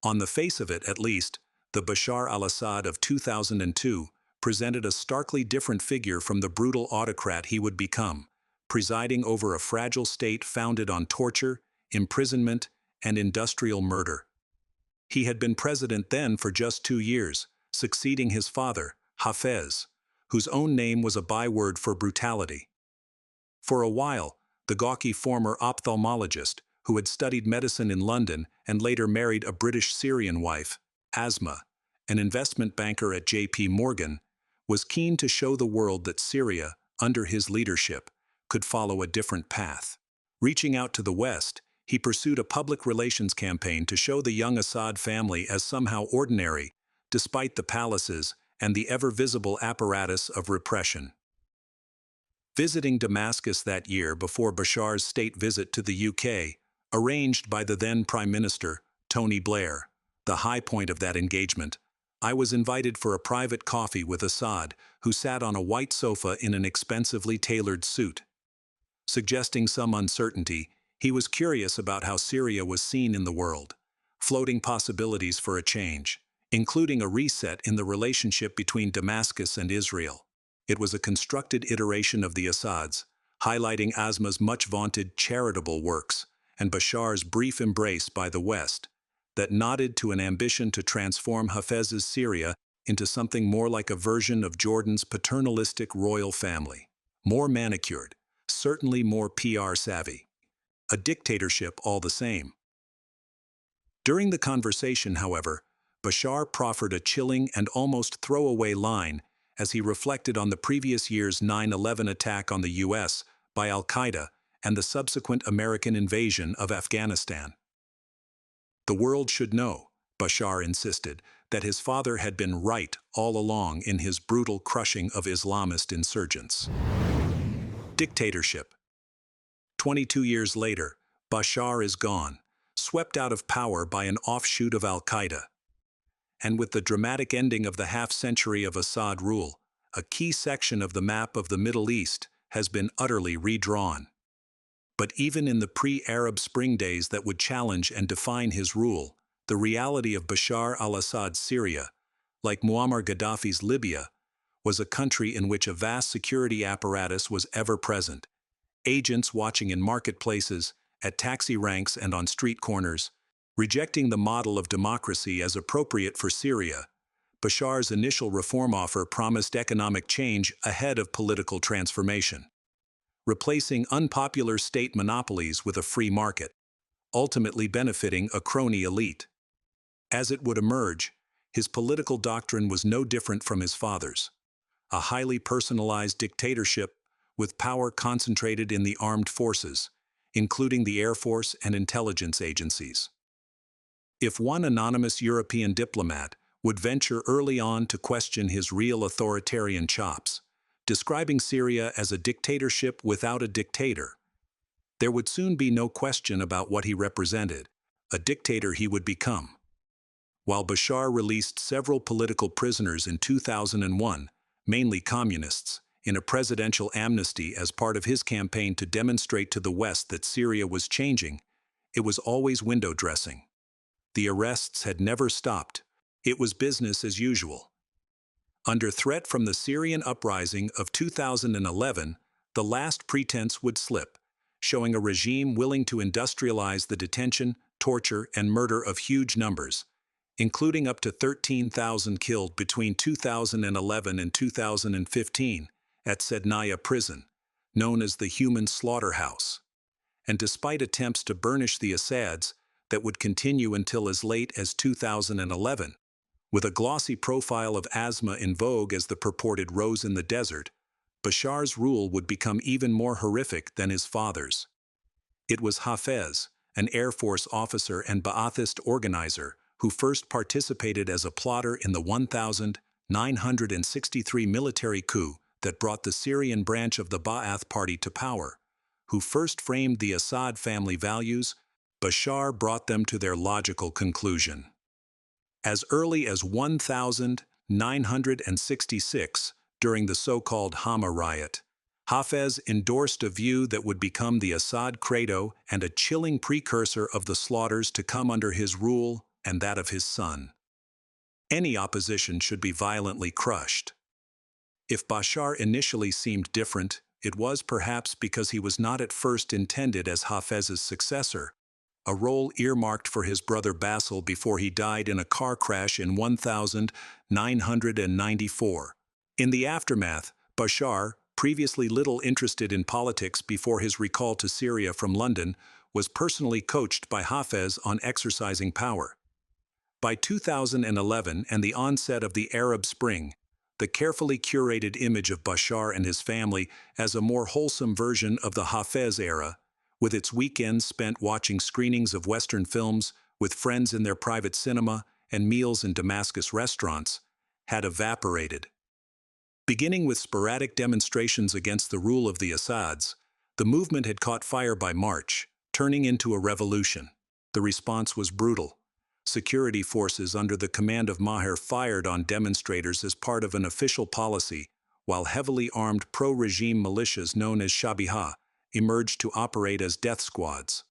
On the face of it, at least, the Bashar al-Assad of 2002 presented a starkly different figure from the brutal autocrat he would become, presiding over a fragile state founded on torture, imprisonment, and industrial murder. He had been president then for just 2 years, succeeding his father, Hafez, whose own name was a byword for brutality. For a while, the gawky former ophthalmologist, who had studied medicine in London and later married a British Syrian wife, Asma, an investment banker at J.P. Morgan, was keen to show the world that Syria, under his leadership, could follow a different path. Reaching out to the West, he pursued a public relations campaign to show the young Assad family as somehow ordinary, despite the palaces and the ever-visible apparatus of repression. Visiting Damascus that year before Bashar's state visit to the UK, arranged by the then Prime Minister, Tony Blair, the high point of that engagement, I was invited for a private coffee with Assad, who sat on a white sofa in an expensively tailored suit. Suggesting some uncertainty, he was curious about how Syria was seen in the world, floating possibilities for a change, including a reset in the relationship between Damascus and Israel. It was a constructed iteration of the Assads, highlighting Asma's much-vaunted charitable works and Bashar's brief embrace by the West, that nodded to an ambition to transform Hafez's Syria into something more like a version of Jordan's paternalistic royal family. More manicured, certainly more PR-savvy. A dictatorship all the same. During the conversation, however, Bashar proffered a chilling and almost throwaway line as he reflected on the previous year's 9/11 attack on the U.S. by al-Qaeda and the subsequent American invasion of Afghanistan. The world should know, Bashar insisted, that his father had been right all along in his brutal crushing of Islamist insurgents. Dictatorship. 22 years later, Bashar is gone, swept out of power by an offshoot of al-Qaeda. And with the dramatic ending of the half-century of Assad rule, a key section of the map of the Middle East has been utterly redrawn. But even in the pre-Arab Spring days that would challenge and define his rule, the reality of Bashar al-Assad's Syria, like Muammar Gaddafi's Libya, was a country in which a vast security apparatus was ever present. Agents watching in marketplaces, at taxi ranks and on street corners, rejecting the model of democracy as appropriate for Syria. Bashar's initial reform offer promised economic change ahead of political transformation, replacing unpopular state monopolies with a free market, ultimately benefiting a crony elite. As it would emerge, his political doctrine was no different from his father's: a highly personalized dictatorship with power concentrated in the armed forces, including the Air Force and intelligence agencies. If one anonymous European diplomat would venture early on to question his real authoritarian chops, describing Syria as a dictatorship without a dictator, there would soon be no question about what he represented: a dictator he would become. While Bashar released several political prisoners in 2001, mainly communists, in a presidential amnesty as part of his campaign to demonstrate to the West that Syria was changing, it was always window dressing. The arrests had never stopped. It was business as usual. Under threat from the Syrian uprising of 2011, the last pretense would slip, showing a regime willing to industrialize the detention, torture, and murder of huge numbers, including up to 13,000 killed between 2011 and 2015 at Sednaya prison, known as the Human Slaughterhouse. And despite attempts to burnish the Assads that would continue until as late as 2011, with a glossy profile of Asma in vogue as the purported rose in the desert, Bashar's rule would become even more horrific than his father's. It was Hafez, an Air Force officer and Ba'athist organizer, who first participated as a plotter in the 1963 military coup that brought the Syrian branch of the Ba'ath Party to power, who first framed the Assad family values. Bashar brought them to their logical conclusion. As early as 1966, during the so-called Hama riot, Hafez endorsed a view that would become the Assad credo and a chilling precursor of the slaughters to come under his rule: and that of his son. Any opposition should be violently crushed. If Bashar initially seemed different, it was perhaps because he was not at first intended as Hafez's successor, a role earmarked for his brother Basil before he died in a car crash in 1994. In the aftermath, Bashar, previously little interested in politics before his recall to Syria from London, was personally coached by Hafez on exercising power. By 2011 and the onset of the Arab Spring, the carefully curated image of Bashar and his family as a more wholesome version of the Hafez era, with its weekends spent watching screenings of Western films with friends in their private cinema and meals in Damascus restaurants, had evaporated. Beginning with sporadic demonstrations against the rule of the Assads, the movement had caught fire by March, turning into a revolution. The response was brutal. Security forces under the command of Maher fired on demonstrators as part of an official policy, while heavily armed pro-regime militias known as Shabiha emerged to operate as death squads.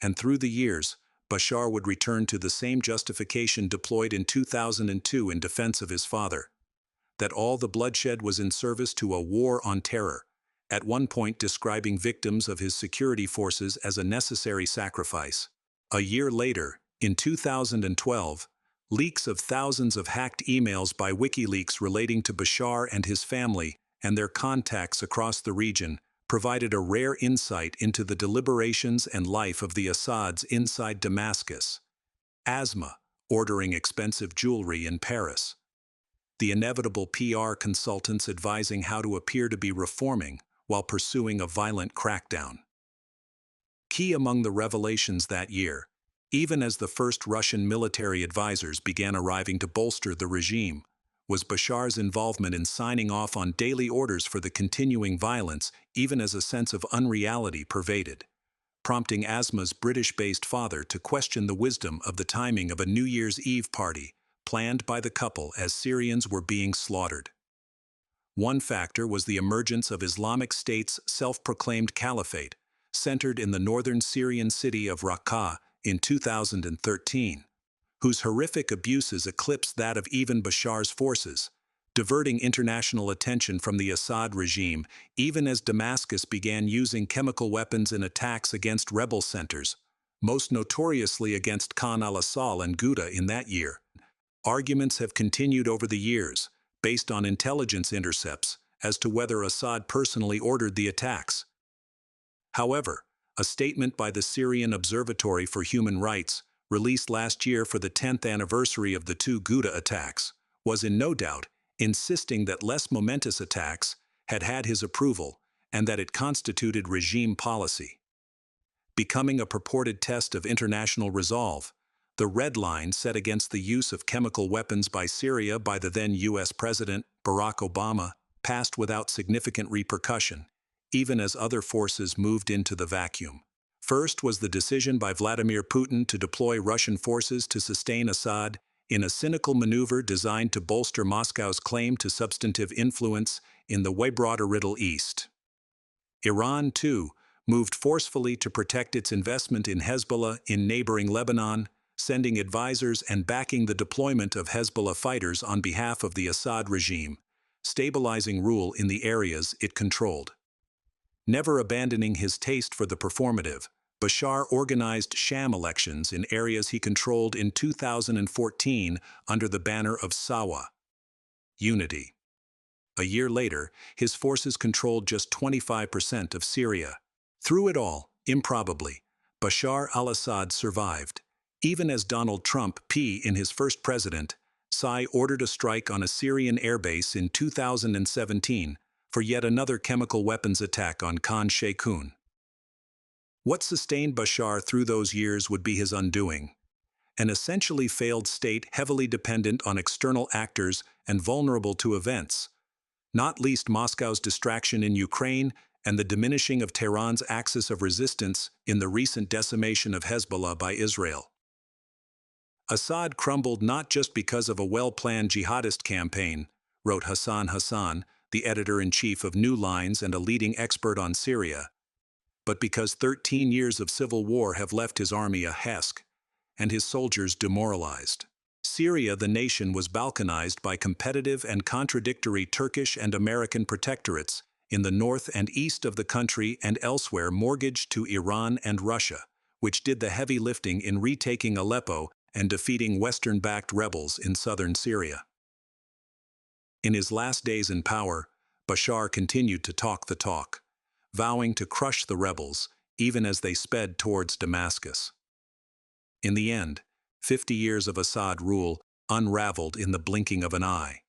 And through the years, Bashar would return to the same justification deployed in 2002 in defense of his father, that all the bloodshed was in service to a war on terror, at one point describing victims of his security forces as a necessary sacrifice. A year later, in 2012, leaks of thousands of hacked emails by WikiLeaks relating to Bashar and his family and their contacts across the region provided a rare insight into the deliberations and life of the Assads inside Damascus. Asma, ordering expensive jewelry in Paris. The inevitable PR consultants advising how to appear to be reforming while pursuing a violent crackdown. Key among the revelations that year, even as the first Russian military advisors began arriving to bolster the regime, was Bashar's involvement in signing off on daily orders for the continuing violence, even as a sense of unreality pervaded, prompting Asma's British-based father to question the wisdom of the timing of a New Year's Eve party planned by the couple as Syrians were being slaughtered. One factor was the emergence of Islamic State's self-proclaimed caliphate, centered in the northern Syrian city of Raqqa in 2013, whose horrific abuses eclipsed that of even Bashar's forces, diverting international attention from the Assad regime even as Damascus began using chemical weapons in attacks against rebel centers, most notoriously against Khan al-Assal and Ghouta in that year. Arguments have continued over the years, based on intelligence intercepts, as to whether Assad personally ordered the attacks. However, a statement by the Syrian Observatory for Human Rights, released last year for the 10th anniversary of the two Ghouta attacks, was in no doubt insisting that less momentous attacks had had his approval and that it constituted regime policy. Becoming a purported test of international resolve, the red line set against the use of chemical weapons by Syria by the then U.S. President, Barack Obama, passed without significant repercussion, even as other forces moved into the vacuum. First was the decision by Vladimir Putin to deploy Russian forces to sustain Assad in a cynical maneuver designed to bolster Moscow's claim to substantive influence in the way broader Middle East. Iran, too, moved forcefully to protect its investment in Hezbollah in neighboring Lebanon, sending advisors and backing the deployment of Hezbollah fighters on behalf of the Assad regime, stabilizing rule in the areas it controlled. Never abandoning his taste for the performative, Bashar organized sham elections in areas he controlled in 2014 under the banner of Sawa, unity. A year later, his forces controlled just 25% of Syria. Through it all, improbably, Bashar al-Assad survived. Even as Donald Trump, in his first president, ordered a strike on a Syrian airbase in 2017, for yet another chemical weapons attack on Khan Sheikhoun. What sustained Bashar through those years would be his undoing. An essentially failed state heavily dependent on external actors and vulnerable to events, not least Moscow's distraction in Ukraine and the diminishing of Tehran's axis of resistance in the recent decimation of Hezbollah by Israel. Assad crumbled not just because of a well-planned jihadist campaign, wrote Hassan Hassan, the editor-in-chief of New Lines and a leading expert on Syria, but because 13 years of civil war have left his army a husk, and his soldiers demoralized. Syria, the nation, was balkanized by competitive and contradictory Turkish and American protectorates in the north and east of the country and elsewhere, mortgaged to Iran and Russia, which did the heavy lifting in retaking Aleppo and defeating Western-backed rebels in southern Syria. In his last days in power, Bashar continued to talk the talk, vowing to crush the rebels even as they sped towards Damascus. In the end, 50 years of Assad rule unraveled in the blinking of an eye.